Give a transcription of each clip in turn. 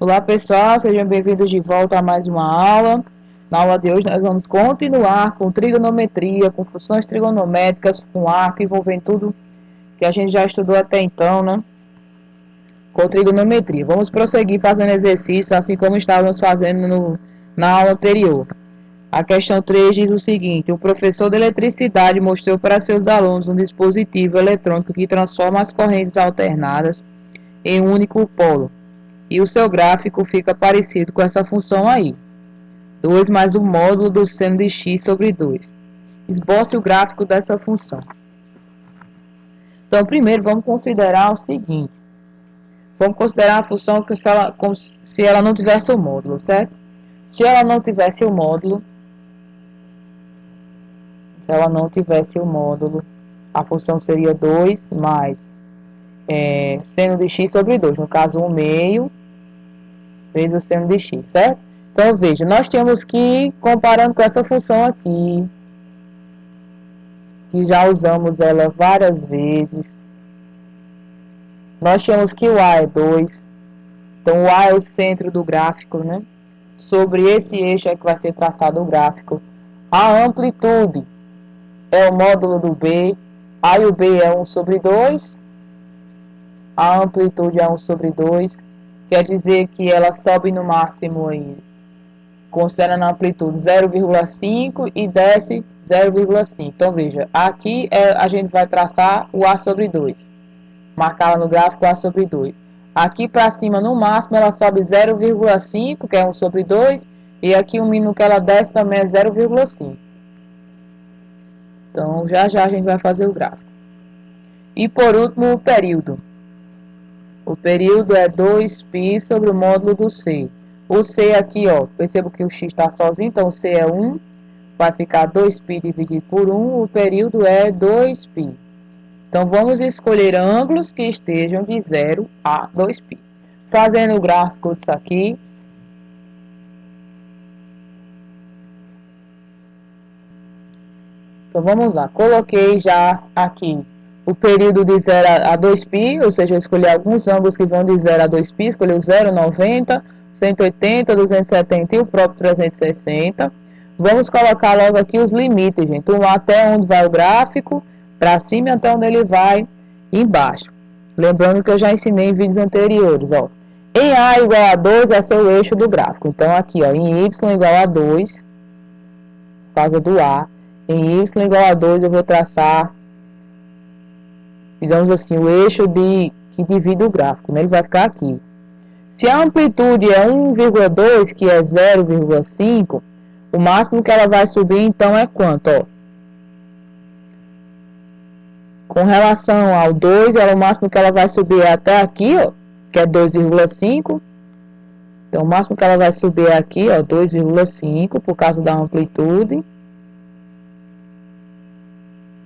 Olá pessoal, sejam bem-vindos de volta a mais uma aula. Na aula de hoje nós vamos continuar com trigonometria, com funções trigonométricas, com arco, envolvendo tudo que a gente já estudou até então, né? Com trigonometria. Vamos prosseguir fazendo exercícios, assim como estávamos fazendo na aula anterior. A questão 3 diz o seguinte: o professor de eletricidade mostrou para seus alunos um dispositivo eletrônico que transforma as correntes alternadas em um único polo. E o seu gráfico fica parecido com essa função aí. 2 mais o módulo do seno de x sobre 2. Esboce o gráfico dessa função. Então, primeiro, vamos considerar o seguinte. Vamos considerar a função como se ela não tivesse o módulo, certo? Se ela não tivesse o módulo, a função seria 2 mais seno de x sobre 2. No caso, 1 meio vezes o seno de x, certo? Então, veja, nós temos que ir comparando com essa função aqui, que já usamos ela várias vezes. Nós temos que o A é 2, então o A é o centro do gráfico, né? Sobre esse eixo é que vai ser traçado o gráfico. A amplitude é o módulo do B, A e o B é 1 sobre 2, a amplitude é 1 sobre 2, quer dizer que ela sobe no máximo aí, considerando a amplitude 0,5 e desce 0,5. Então, veja, aqui a gente vai traçar o A sobre 2. Marcar no gráfico A sobre 2. Aqui para cima, no máximo, ela sobe 0,5, que é 1 sobre 2. E aqui o mínimo que ela desce também é 0,5. Então, já a gente vai fazer o gráfico. E por último, o período. O período é 2π sobre o módulo do C. O C aqui, ó, perceba que o x está sozinho, então o C é 1. Vai ficar 2π dividido por 1. O período é 2π. Então, vamos escolher ângulos que estejam de 0 a 2π. Fazendo o gráfico disso aqui. Então, vamos lá. Coloquei já aqui o período de 0 a 2π, ou seja, eu escolhi alguns ângulos que vão de 0 a 2π. Escolhi o 0, 90, 180, 270 e o próprio 360. Vamos colocar logo aqui os limites, gente. Então, até onde vai o gráfico, para cima e até onde ele vai embaixo. Lembrando que eu já ensinei em vídeos anteriores, ó. Em A igual a 2 é seu eixo do gráfico. Então, aqui, ó, em Y igual a 2, por causa do A. Em Y igual a 2, eu vou traçar, digamos assim, o eixo que divide o gráfico, né? Ele vai ficar aqui. Se a amplitude é 1,2, que é 0,5, o máximo que ela vai subir, então, é quanto, ó? Com relação ao 2, o máximo que ela vai subir é até aqui, ó, que é 2,5. Então, o máximo que ela vai subir é aqui, ó, 2,5, por causa da amplitude.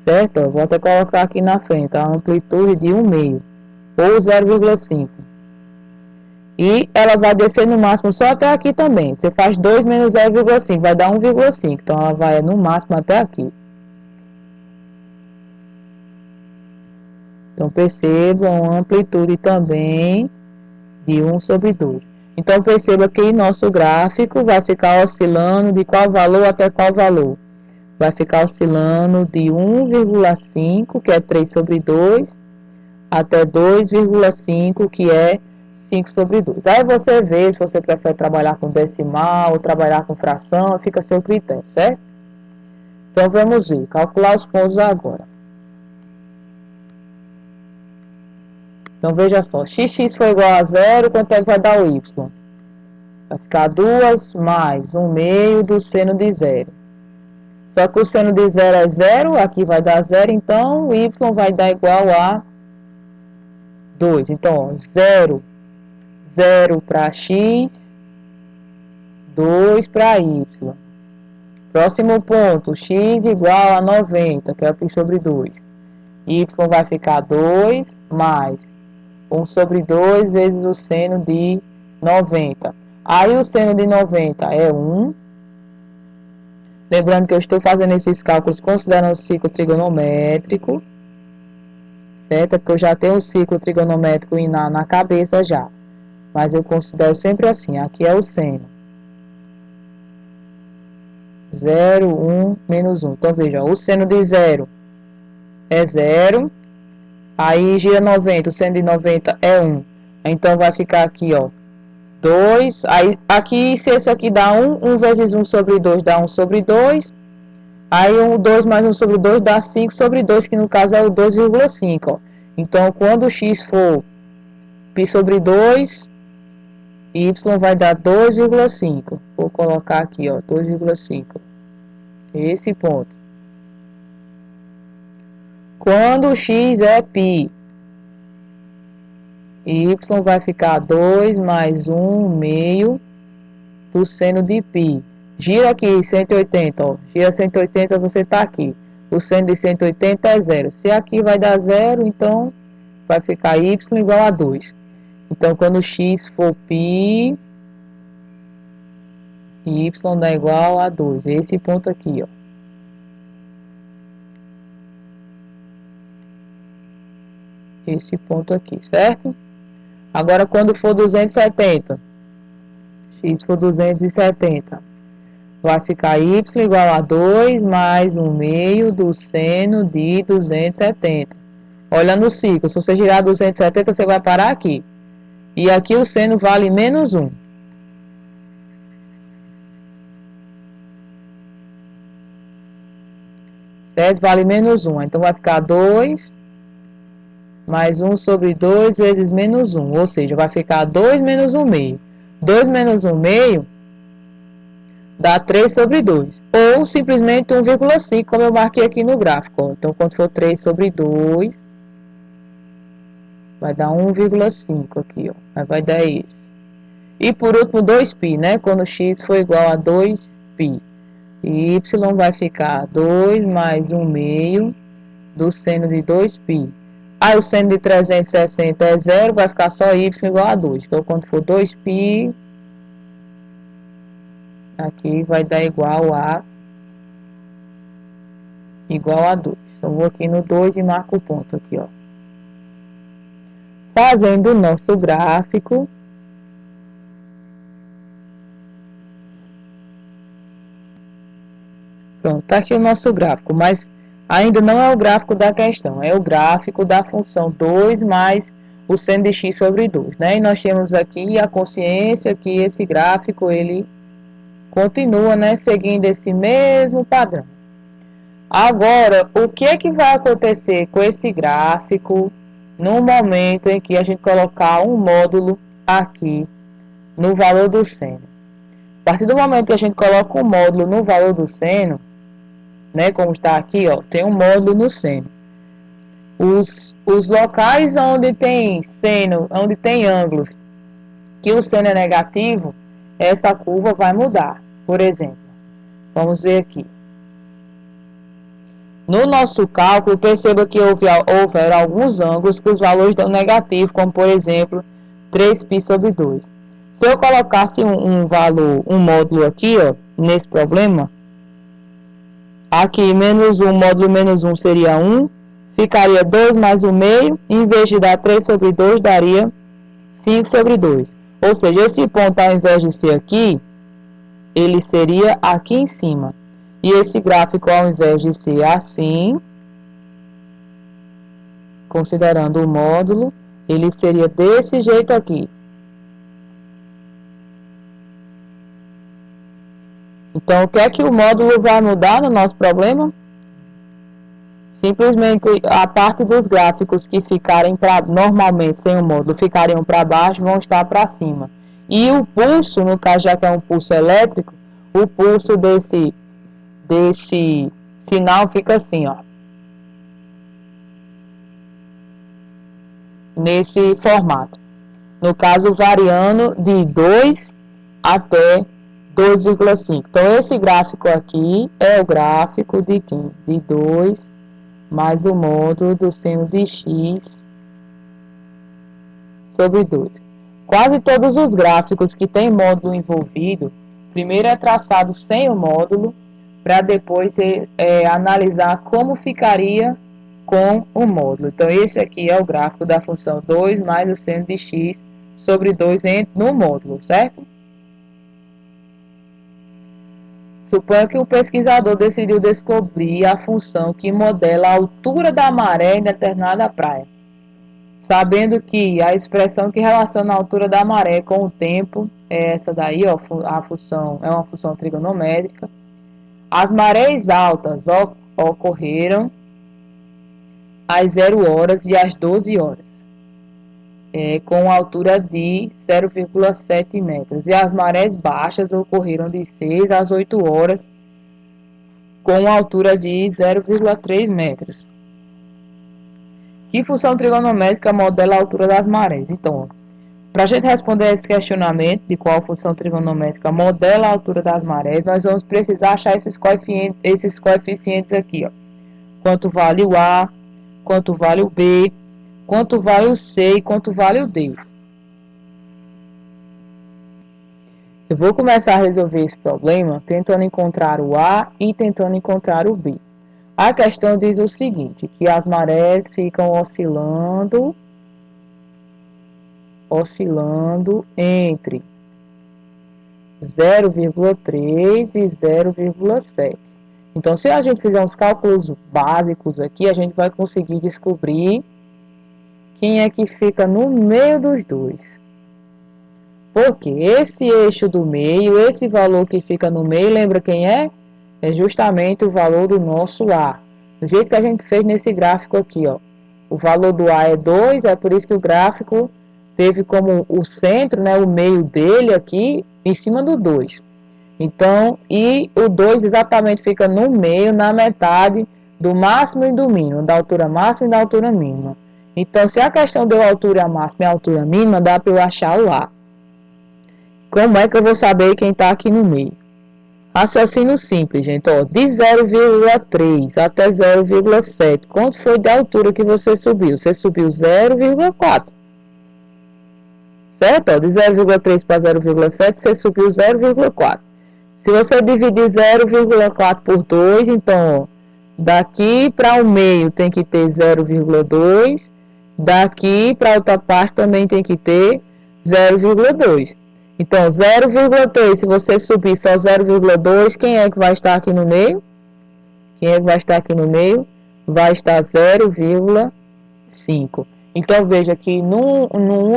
Certo? Ó, vou até colocar aqui na frente a amplitude de 1 meio, ou 0,5. E ela vai descer no máximo só até aqui também. Você faz 2 menos 0,5, vai dar 1,5. Então, ela vai no máximo até aqui. Então, percebam a amplitude também de 1 sobre 2. Então, perceba que nosso gráfico vai ficar oscilando de qual valor até qual valor? Vai ficar oscilando de 1,5, que é 3 sobre 2, até 2,5, que é 5 sobre 2. Aí você vê se você prefere trabalhar com decimal ou trabalhar com fração, fica a seu critério, certo? Então, vamos ver, calcular os pontos agora. Então, veja só, xx foi igual a 0, quanto é que vai dar o y? Vai ficar 2 mais 1 meio do seno de 0. Só que o seno de 0 é 0, aqui vai dar 0, então o y vai dar igual a 2. Então, ó, 0, 0 para x, 2 para y. Próximo ponto, x igual a 90, que é o π sobre 2. Y vai ficar 2 mais 1 sobre 2 vezes o seno de 90. Aí o seno de 90 é 1. Lembrando que eu estou fazendo esses cálculos considerando o ciclo trigonométrico. Certo? Porque eu já tenho o ciclo trigonométrico na cabeça já. Mas eu considero sempre assim, aqui é o seno. 0, 1, menos 1. Então, veja, o seno de 0 é 0. Aí gira 90, o seno de 90 é 1. Então, vai ficar aqui, ó, 2. Aí, aqui, se esse aqui dá 1, 1 vezes 1 sobre 2 dá 1 sobre 2. Aí, 2 mais 1 sobre 2 dá 5 sobre 2, que no caso é o 2,5, ó. Então, quando x for π sobre 2, y vai dar 2,5. Vou colocar aqui, ó, 2,5. Esse ponto. Quando x é π, y vai ficar 2 mais 1 meio do seno de π. Gira aqui 180, ó. Gira 180, você está aqui. O seno de 180 é 0. Se aqui vai dar 0, então vai ficar y igual a 2. Então, quando x for π, y dá igual a 2. Esse ponto aqui, ó. Esse ponto aqui, certo? Agora, quando for 270, x for 270, vai ficar y igual a 2 mais 1 meio do seno de 270. Olha no ciclo, se você girar 270, você vai parar aqui. E aqui o seno vale menos 1. Certo? Vale menos 1. Então, vai ficar 2 mais 1 sobre 2 vezes menos 1. Ou seja, vai ficar 2 menos 1 meio. 2 menos 1 meio dá 3 sobre 2. Ou simplesmente 1,5, como eu marquei aqui no gráfico. Então, quando for 3 sobre 2, vai dar 1,5 aqui, ó. Vai dar isso. E por último, 2π, né? Quando x for igual a 2π. Y vai ficar 2 mais 1 meio do seno de 2π. Aí o seno de 360 é 0, vai ficar só y igual a 2. Então, quando for 2π, aqui vai dar igual a 2. Então, vou aqui no 2 e marco o ponto aqui, ó. Fazendo o nosso gráfico. Pronto, tá aqui o nosso gráfico, mas ainda não é o gráfico da questão, é o gráfico da função 2 mais o seno de x sobre 2, né? E nós temos aqui a consciência que esse gráfico, ele continua, né, seguindo esse mesmo padrão. Agora, o que é que vai acontecer com esse gráfico no momento em que a gente colocar um módulo aqui no valor do seno? A partir do momento que a gente coloca um módulo no valor do seno, né, como está aqui, ó, tem um módulo no seno. Os locais onde tem seno, onde tem ângulos, que o seno é negativo, essa curva vai mudar. Por exemplo, vamos ver aqui. No nosso cálculo, perceba que houveram alguns ângulos que os valores dão negativo, como por exemplo, 3π sobre 2. Se eu colocasse um módulo aqui, ó, nesse problema, aqui menos 1, módulo menos 1 seria 1, ficaria 2 mais 1 meio, em vez de dar 3 sobre 2, daria 5 sobre 2. Ou seja, esse ponto, ao invés de ser aqui, ele seria aqui em cima. E esse gráfico, ao invés de ser assim, considerando o módulo, ele seria desse jeito aqui. Então, o que é que o módulo vai mudar no nosso problema? Simplesmente a parte dos gráficos que ficarem normalmente sem o módulo, ficariam para baixo, vão estar para cima. E o pulso, no caso já que é um pulso elétrico, o pulso desse sinal fica assim, ó. Nesse formato. No caso, variando de 2 até 2,5. Então, esse gráfico aqui é o gráfico de quem? De 2 mais o módulo do seno de x sobre 2. Quase todos os gráficos que tem módulo envolvido, primeiro é traçado sem o módulo, para depois analisar como ficaria com o módulo. Então, esse aqui é o gráfico da função 2 mais o seno de x sobre 2 no módulo, certo? Suponha que um pesquisador decidiu descobrir a função que modela a altura da maré em determinada praia. Sabendo que a expressão que relaciona a altura da maré com o tempo é essa daí, ó, a função é uma função trigonométrica. As marés altas ocorreram às 0 horas e às 12 horas, com altura de 0,7 metros. E as marés baixas ocorreram de 6 às 8 horas, com altura de 0,3 metros. Que função trigonométrica modela a altura das marés? Então, para a gente responder a esse questionamento de qual função trigonométrica modela a altura das marés, nós vamos precisar achar esses coeficientes aqui, ó. Quanto vale o A, quanto vale o B, quanto vale o C e quanto vale o D. Eu vou começar a resolver esse problema tentando encontrar o A e tentando encontrar o B. A questão diz o seguinte, que as marés ficam oscilando entre 0,3 e 0,7. Então, se a gente fizer uns cálculos básicos aqui, a gente vai conseguir descobrir quem é que fica no meio dos dois. Porque esse eixo do meio, esse valor que fica no meio, lembra quem é? É justamente o valor do nosso A. Do jeito que a gente fez nesse gráfico aqui, ó. O valor do A é 2, é por isso que o gráfico teve como o centro, né, o meio dele aqui, em cima do 2. Então, e o 2 exatamente fica no meio, na metade do máximo e do mínimo, da altura máxima e da altura mínima. Então, se a questão deu altura máxima e altura mínima, dá para eu achar o A. Como é que eu vou saber quem está aqui no meio? Raciocínio simples, gente. Ó, de 0,3 até 0,7, quanto foi de altura que você subiu? Você subiu 0,4. Certo? Ó, de 0,3 para 0,7, você subiu 0,4. Se você dividir 0,4 por 2, então, ó, daqui para o meio tem que ter 0,2, daqui para a outra parte também tem que ter 0,2. Então, 0,3, se você subir só 0,2, quem é que vai estar aqui no meio? Quem é que vai estar aqui no meio? Vai estar 0,5. Então, veja que no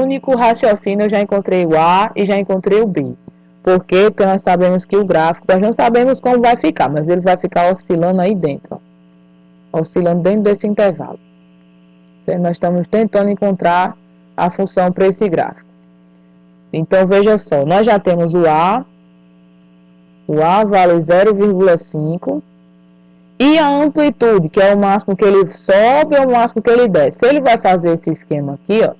único raciocínio eu já encontrei o A e já encontrei o B. Por quê? Porque nós sabemos que o gráfico, nós não sabemos como vai ficar, mas ele vai ficar oscilando aí dentro, ó, oscilando dentro desse intervalo. Nós estamos tentando encontrar a função para esse gráfico. Então, veja só, nós já temos o A vale 0,5, e a amplitude, que é o máximo que ele sobe ou o máximo que ele desce. Se ele vai fazer esse esquema aqui, ó,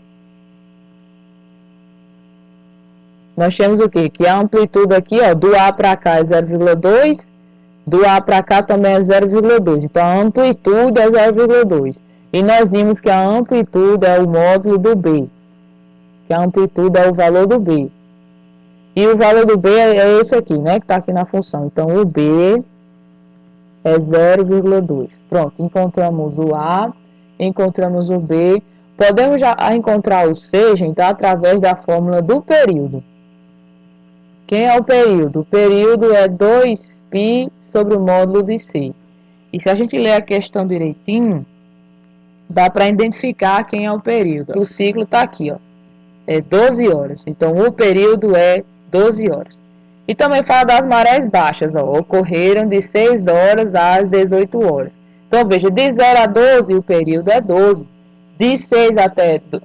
nós temos o quê? Que a amplitude aqui, ó, do A para cá é 0,2, do A para cá também é 0,2. Então, a amplitude é 0,2. E nós vimos que a amplitude é o módulo do B, que a amplitude é o valor do B. E o valor do B é esse aqui, né, que está aqui na função. Então, o B é 0,2. Pronto, encontramos o A, encontramos o B. Podemos já encontrar o C, gente, através da fórmula do período. Quem é o período? O período é 2π sobre o módulo de C. E se a gente ler a questão direitinho, dá para identificar quem é o período. O ciclo está aqui, ó, é 12 horas. Então, o período é 12 horas. E também fala das marés baixas, ó, ocorreram de 6 horas às 18 horas. Então, veja, de 0 a 12 o período é 12. De 6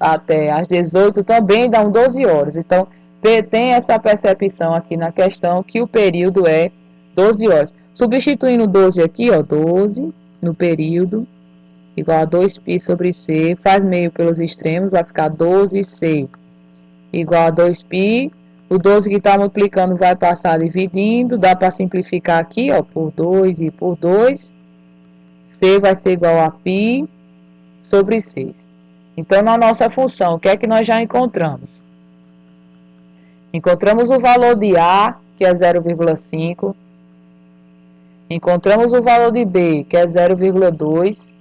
até às 18 também dão 12 horas. Então, tem essa percepção aqui na questão que o período é 12 horas. Substituindo 12 aqui, ó, 12 no período, igual a 2π sobre C, faz meio pelos extremos, vai ficar 12C igual a 2π. O 12 que está multiplicando vai passar dividindo, dá para simplificar aqui, ó, por 2 e por 2. C vai ser igual a π sobre 6. Então, na nossa função, o que é que nós já encontramos? Encontramos o valor de A, que é 0,5. Encontramos o valor de B, que é 0,2,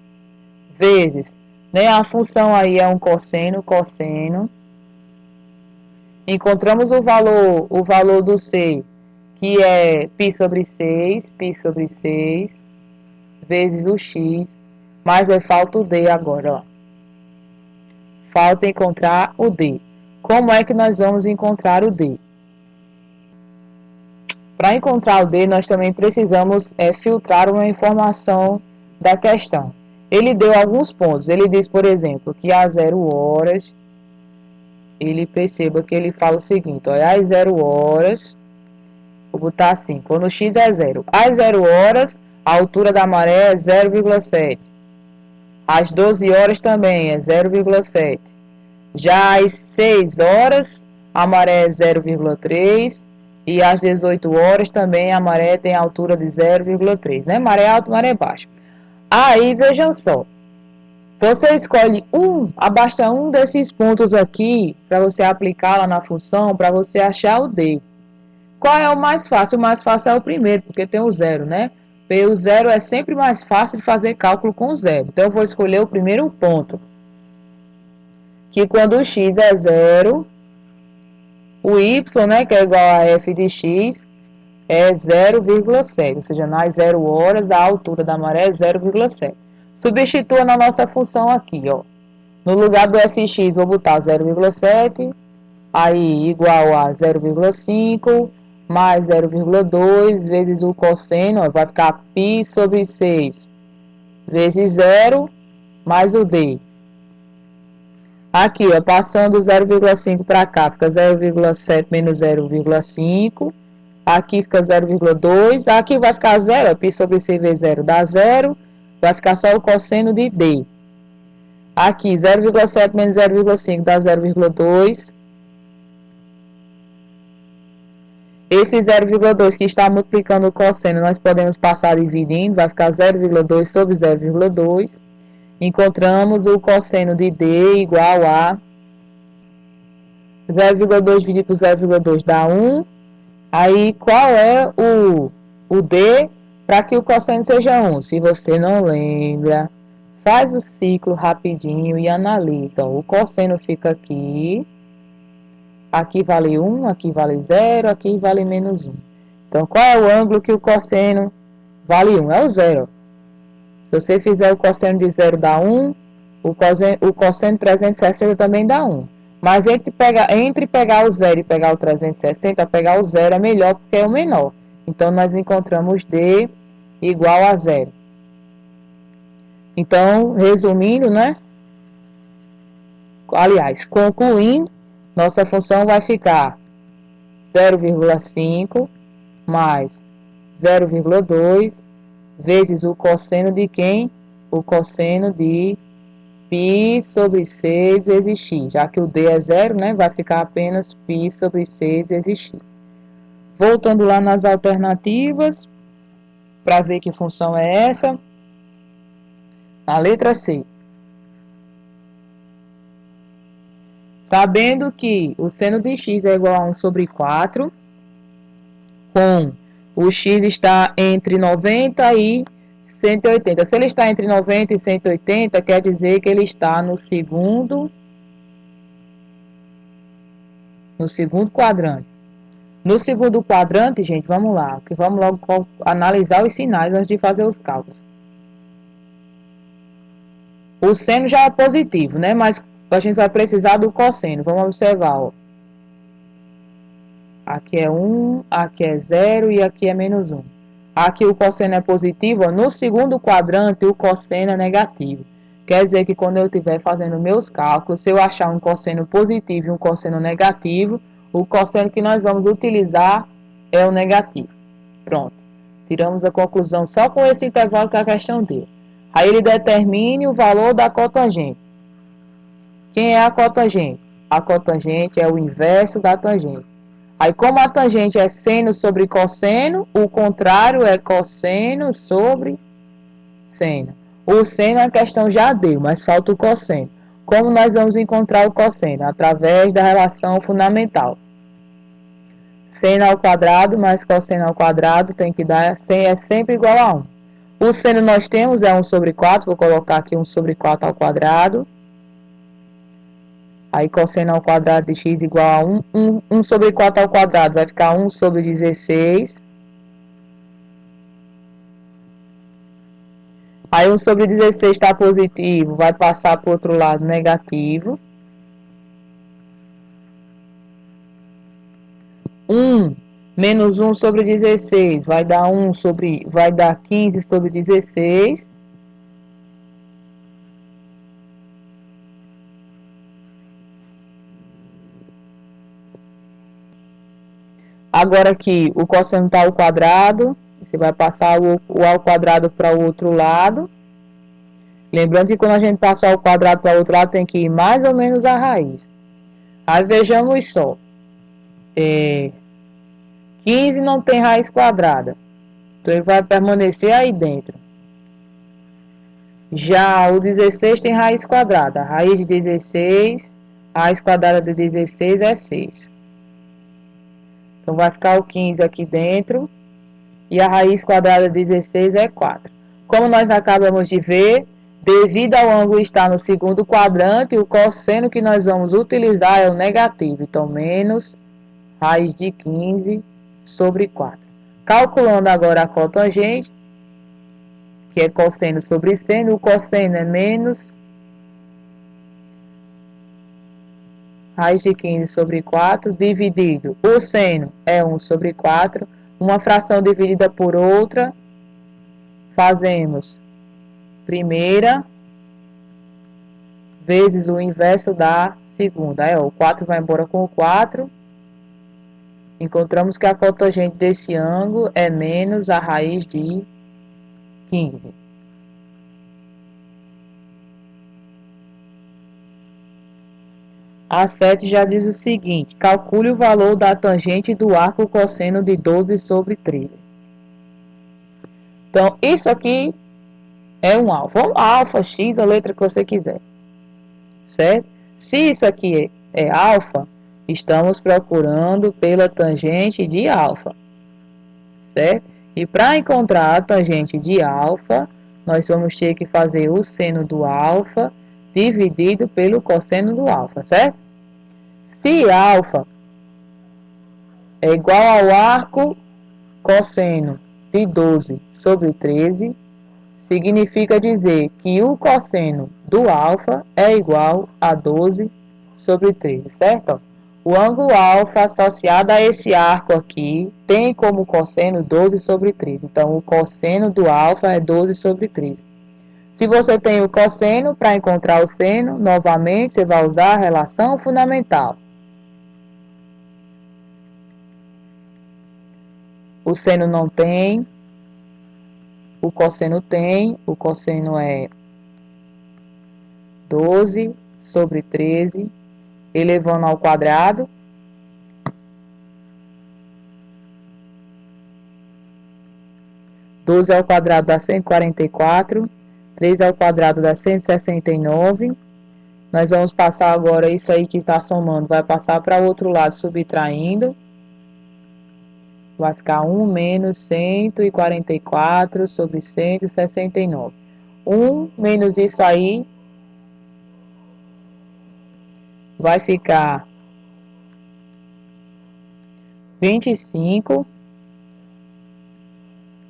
vezes, né, a função aí é um cosseno, Encontramos o valor do C, que é π sobre 6, vezes o x, mas falta o D agora, ó. Falta encontrar o D. Como é que nós vamos encontrar o D? Para encontrar o D, nós também precisamos filtrar uma informação da questão. Ele deu alguns pontos. Ele diz, por exemplo, que às 0 horas, ele perceba que ele fala o seguinte, ó, às 0 horas, vou botar assim, quando x é 0. Às 0 horas, a altura da maré é 0,7. Às 12 horas também é 0,7. Já às 6 horas, a maré é 0,3. E às 18 horas também a maré tem altura de 0,3, né? Maré alta, maré baixa. Aí, vejam só. Você escolhe abasta um desses pontos aqui para você aplicar lá na função, para você achar o D. Qual é o mais fácil? O mais fácil é o primeiro, porque tem o zero, né? E o zero é sempre mais fácil de fazer cálculo com o zero. Então, eu vou escolher o primeiro ponto. Que quando o x é zero, o y, né, que é igual a f de x, é 0,7. Ou seja, nas 0 horas, a altura da maré é 0,7. Substitua na nossa função aqui, ó. No lugar do fx, vou botar 0,7, aí igual a 0,5 mais 0,2 vezes o cosseno, ó, vai ficar π sobre 6 vezes 0 mais o d. Aqui, ó, passando 0,5 para cá, fica 0,7 menos 0,5. Aqui fica 0,2. Aqui vai ficar 0, π sobre 6 vezes 0 dá 0. Vai ficar só o cosseno de d. Aqui, 0,7 menos 0,5 dá 0,2. Esse 0,2 que está multiplicando o cosseno, nós podemos passar dividindo, vai ficar 0,2 sobre 0,2. Encontramos o cosseno de D igual a 0,2 dividido por 0,2 dá 1. Aí, qual é o D para que o cosseno seja 1? Se você não lembra, faz o ciclo rapidinho e analisa. O cosseno fica aqui. Aqui vale 1, aqui vale 0, aqui vale menos 1. Então, qual é o ângulo que o cosseno vale 1? É o 0. Se você fizer o cosseno de 0 dá 1, o cosseno de 360 também dá 1. Mas entre pegar o 0 e pegar o 360, pegar o 0 é melhor porque é o menor. Então, nós encontramos D igual a 0. Então, resumindo, né? Aliás, concluindo, nossa função vai ficar 0,5 mais 0,2 vezes o cosseno de quem? O cosseno de π sobre 6 vezes x. Já que o d é 0, né, vai ficar apenas π sobre 6 vezes x. Voltando lá nas alternativas, para ver que função é essa. A letra C. Sabendo que o seno de x é igual a 1 sobre 4, com o x está entre 90 e 180. Se ele está entre 90 e 180, quer dizer que ele está no segundo quadrante. No segundo quadrante, gente, vamos lá, que vamos logo analisar os sinais antes de fazer os cálculos. O seno já é positivo, né? Mas a gente vai precisar do cosseno. Vamos observar, ó. Aqui é 1, aqui é 0 e aqui é menos 1. Aqui o cosseno é positivo, ó. No segundo quadrante o cosseno é negativo. Quer dizer que quando eu estiver fazendo meus cálculos, se eu achar um cosseno positivo e um cosseno negativo, o cosseno que nós vamos utilizar é o negativo. Pronto. Tiramos a conclusão só com esse intervalo que a questão deu. Aí ele determine o valor da cotangente. Quem é a cotangente? A cotangente é o inverso da tangente. Aí, como a tangente é seno sobre cosseno, o contrário é cosseno sobre seno. O seno a questão já deu, mas falta o cosseno. Como nós vamos encontrar o cosseno? Através da relação fundamental. Seno ao quadrado mais cosseno ao quadrado tem que dar, é sempre igual a 1. O seno nós temos é 1 sobre 4, vou colocar aqui 1 sobre 4 ao quadrado. Aí cosseno ao quadrado de x igual a 1 sobre 4 ao quadrado vai ficar 1 sobre 16. Aí 1 sobre 16 está positivo, vai passar para o outro lado negativo. 1 menos 1 sobre 16 vai dar 15 sobre 16. Agora aqui o cosseno está ao quadrado, você vai passar o ao quadrado para o outro lado. Lembrando que quando a gente passar o quadrado para o outro lado tem que ir mais ou menos a raiz. Aí vejamos só. 15 não tem raiz quadrada, então ele vai permanecer aí dentro. Já o 16 tem raiz quadrada. A raiz de 16, a raiz quadrada de 16 é 6. Então vai ficar o 15 aqui dentro. E a raiz quadrada de 16 é 4. Como nós acabamos de ver, devido ao ângulo estar no segundo quadrante, o cosseno que nós vamos utilizar é o negativo. Então, menos raiz de 15 sobre 4. Calculando agora a cotangente, que é cosseno sobre seno, o cosseno é menos raiz de 15 sobre 4, dividido. O seno é 1 sobre 4. Uma fração dividida por outra, fazemos primeira vezes o inverso da segunda. Aí, ó, o 4 vai embora com o 4. Encontramos que a cotangente desse ângulo é menos a raiz de 15. A 7 já diz o seguinte: calcule o valor da tangente do arco cosseno de 12 sobre 13. Então, isso aqui é um alfa. Um alfa, x, a letra que você quiser. Certo? Se isso aqui é alfa, estamos procurando pela tangente de alfa. Certo? E para encontrar a tangente de alfa, nós vamos ter que fazer o seno do alfa dividido pelo cosseno do alfa, certo? Se alfa é igual ao arco cosseno de 12 sobre 13, significa dizer que o cosseno do alfa é igual a 12 sobre 13, certo? O ângulo alfa associado a esse arco aqui tem como cosseno 12 sobre 13. Então, o cosseno do alfa é 12 sobre 13. Se você tem o cosseno, para encontrar o seno, novamente, você vai usar a relação fundamental. O seno não tem, o cosseno é 12 sobre 13, elevando ao quadrado. 12 ao quadrado dá 144, 3 ao quadrado dá 169. Nós vamos passar agora isso aí que está somando, vai passar para o outro lado subtraindo. Vai ficar 1 menos 144 sobre 169. 1 menos isso aí vai ficar 25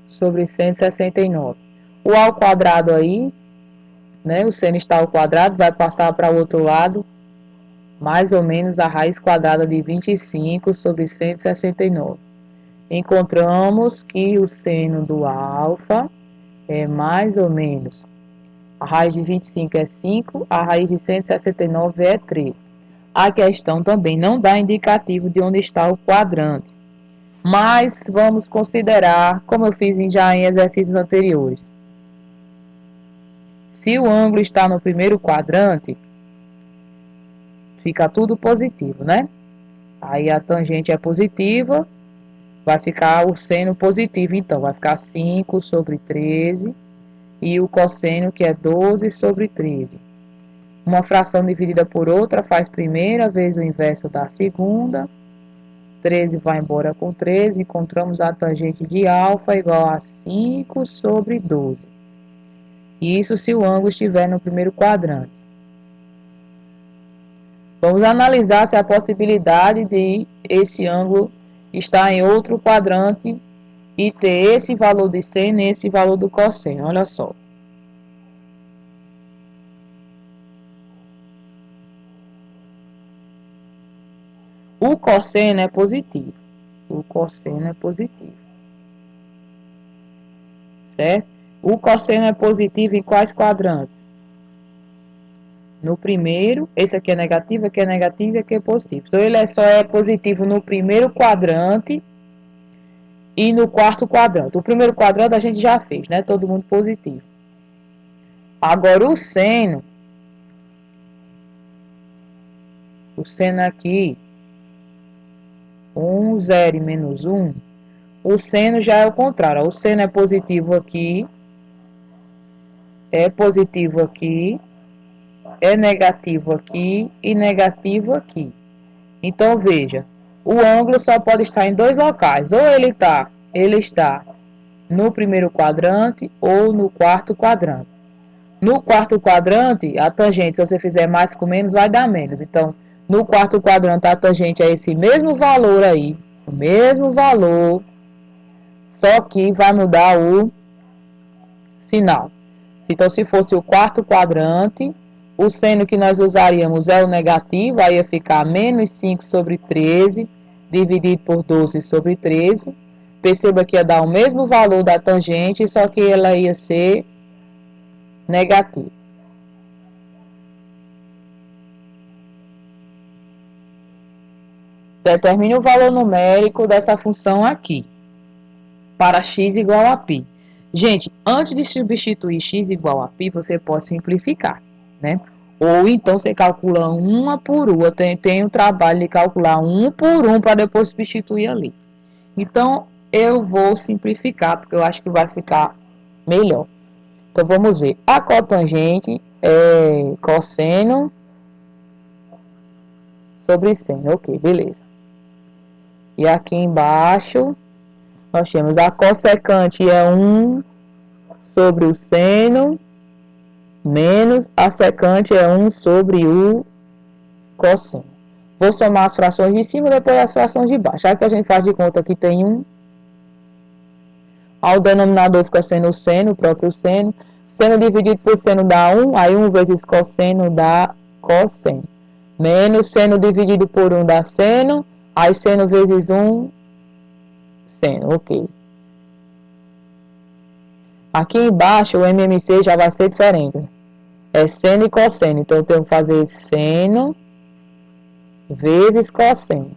sobre 169. O ao quadrado aí, né? O seno está ao quadrado, vai passar para o outro lado, mais ou menos a raiz quadrada de 25 sobre 169. Encontramos que o seno do alfa é mais ou menos, a raiz de 25 é 5, a raiz de 169 é 3. A questão também não dá indicativo de onde está o quadrante, mas vamos considerar, como eu fiz já em exercícios anteriores. Se o ângulo está no primeiro quadrante, fica tudo positivo, né? Aí a tangente é positiva, vai ficar o seno positivo, então vai ficar 5 sobre 13 e o cosseno que é 12 sobre 13. Uma fração dividida por outra faz primeira vezes o inverso da segunda. 13 vai embora com 13, encontramos a tangente de alfa igual a 5 sobre 12. Isso se o ângulo estiver no primeiro quadrante. Vamos analisar se há possibilidade de esse ângulo estar em outro quadrante e ter esse valor de seno e esse valor do cosseno. Olha só. O cosseno é positivo. O cosseno é positivo. Certo? O cosseno é positivo em quais quadrantes? No primeiro, esse aqui é negativo, aqui é negativo e aqui é positivo. Então, ele só é positivo no primeiro quadrante e no quarto quadrante. O primeiro quadrante a gente já fez, né? Todo mundo positivo. Agora, o seno aqui, 1, 0 e menos 1, o seno já é o contrário. O seno é positivo aqui, é negativo aqui e negativo aqui. Então, veja, o ângulo só pode estar em dois locais. Ou ele está no primeiro quadrante ou no quarto quadrante. No quarto quadrante, a tangente, se você fizer mais com menos, vai dar menos. Então, no quarto quadrante, a tangente é esse mesmo valor aí, o mesmo valor, só que vai mudar o sinal. Então, se fosse o quarto quadrante, o seno que nós usaríamos é o negativo, aí ia ficar menos 5 sobre 13, dividido por 12 sobre 13. Perceba que ia dar o mesmo valor da tangente, só que ela ia ser negativa. Determine o valor numérico dessa função aqui, para x igual a π. Gente, antes de substituir x igual a π, você pode simplificar, né? Ou então você calcula uma por uma, tem o trabalho de calcular um por um para depois substituir ali. Então, eu vou simplificar, porque eu acho que vai ficar melhor. Então, vamos ver. A cotangente é cosseno sobre seno. Ok, beleza. E aqui embaixo, nós temos a cossecante é 1 sobre o seno, menos a secante é 1 sobre o cosseno. Vou somar as frações de cima e depois as frações de baixo. Já que a gente faz de conta que tem 1, ao denominador fica sendo o seno, o próprio seno. Seno dividido por seno dá 1, aí 1 vezes cosseno dá cosseno. Menos seno dividido por 1 dá seno, aí seno vezes 1, seno, ok. Aqui embaixo o MMC já vai ser diferente. É seno e cosseno, então eu tenho que fazer seno vezes cosseno.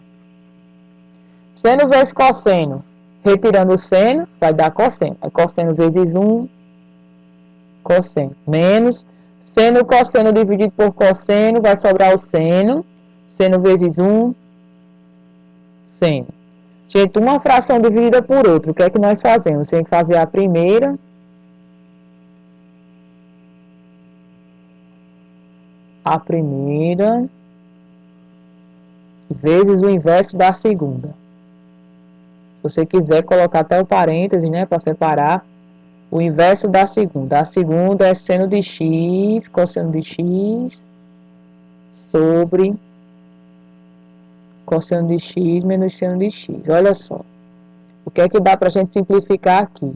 Seno vezes cosseno, retirando o seno, vai dar cosseno. É cosseno vezes 1, cosseno. Menos seno cosseno dividido por cosseno, vai sobrar o seno. Seno vezes 1, seno. Gente, uma fração dividida por outra, o que é que nós fazemos? Tem que fazer a primeira vezes o inverso da segunda. Se você quiser colocar até o parêntese, né, para separar o inverso da segunda. A segunda é seno de x, cosseno de x, sobre cosseno de x menos seno de x. Olha só. O que é que dá para a gente simplificar aqui?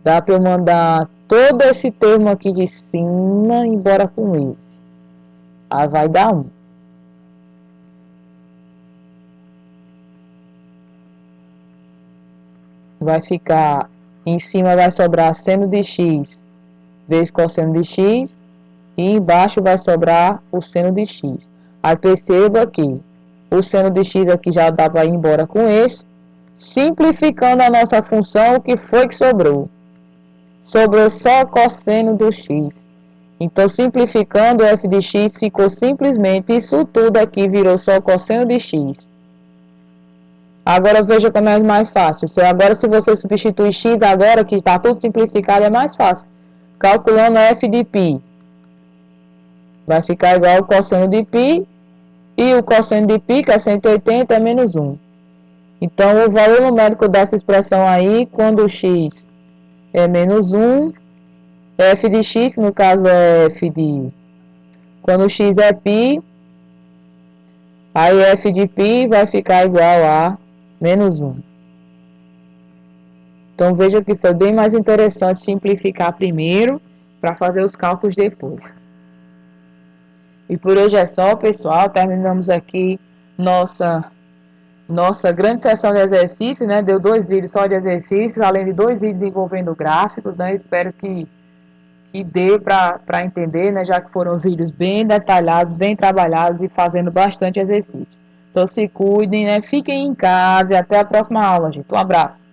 Dá para eu mandar todo esse termo aqui de cima embora com esse. Aí vai dar 1. Vai ficar, em cima vai sobrar seno de x vezes cosseno de x. E embaixo vai sobrar o seno de x. Aí perceba que o seno de x aqui já dá para ir embora com esse. Simplificando a nossa função, o que foi que sobrou? Sobrou só cosseno do x. Então, simplificando, o f de x ficou simplesmente, isso tudo aqui virou só cosseno de x. Agora, veja como é mais fácil. Agora, se você substituir x agora, que está tudo simplificado, é mais fácil. Calculando f de π. Vai ficar igual ao cosseno de π. E o cosseno de π, que é 180, é menos 1. Então, o valor numérico dessa expressão aí, quando o x é menos 1, f de x, no caso é f de... Quando o x é π, Aí f de π vai ficar igual a menos 1. Então veja que foi bem mais interessante simplificar primeiro para fazer os cálculos depois. E por hoje é só, pessoal. Terminamos aqui nossa grande sessão de exercícios, né? Deu 2 vídeos só de exercícios, além de 2 vídeos envolvendo gráficos, né? Espero que dê para entender, né? Já que foram vídeos bem detalhados, bem trabalhados e fazendo bastante exercício. Então se cuidem, né? Fiquem em casa e até a próxima aula, gente. Um abraço.